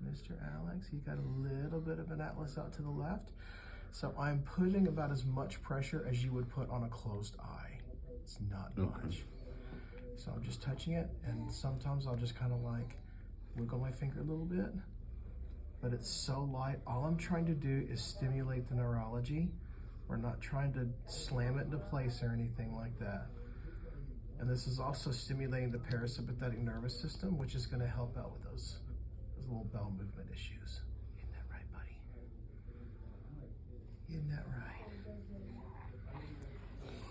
Mr. Alex, he's got a little bit of an atlas out to the left. So I'm putting about as much pressure as you would put on a closed eye. It's not much. So I'm just touching it, and sometimes I'll just kind of like wiggle my finger a little bit, but it's so light. All I'm trying to do is stimulate the neurology. We're not trying to slam it into place or anything like that. And this is also stimulating the parasympathetic nervous system, which is going to help out with those little bowel movement issues. Isn't that right, buddy? Isn't that right?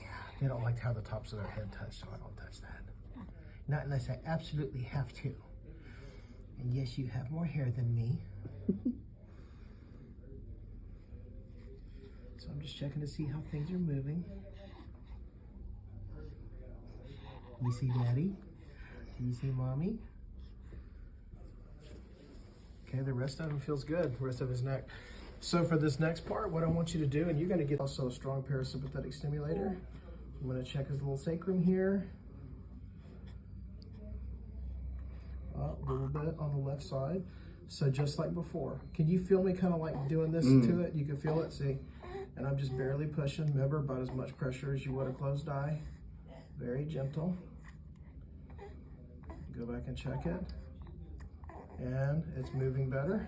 Yeah. They don't like to have the tops of their head touched, so I don't touch that. Not unless I absolutely have to. And yes, you have more hair than me. So I'm just checking to see how things are moving. You see Daddy? Do you see Mommy? Okay, the rest of him feels good, the rest of his neck. So for this next part, what I want you to do, and you're gonna get also a strong parasympathetic stimulator. I'm gonna check his little sacrum here. A little bit on the left side. So just like before. Can you feel me kind of like doing this to it? You can feel it, see? And I'm just barely pushing. Remember, about as much pressure as you would a closed eye. Very gentle. Go back and check it. And it's moving better.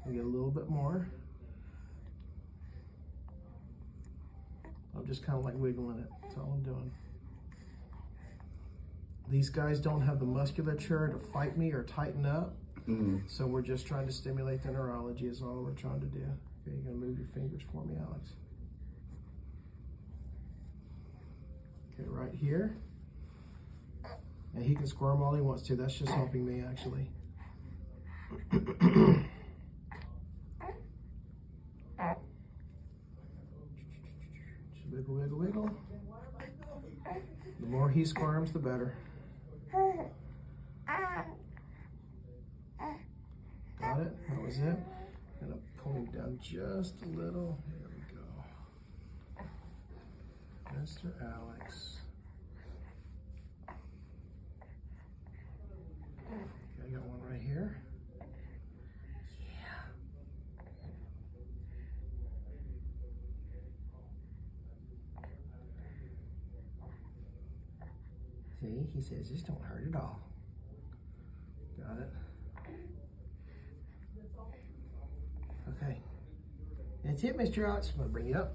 We get a little bit more. I'm just kind of like wiggling it. That's all I'm doing. These guys don't have the musculature to fight me or tighten up. So we're just trying to stimulate the neurology is all we're trying to do. Okay, you're gonna move your fingers for me, Alex. Okay, right here. And he can squirm all he wants to. That's just helping me, actually. Just wiggle, wiggle, wiggle. The more he squirms, the better. Got it? That was it. I'm gonna pull him down just a little. There we go. Mr. Alex. Okay, I got one right here. Yeah. See, he says this don't hurt at all. Got it? Okay. That's it, Mr. Alex. I'm gonna bring you up.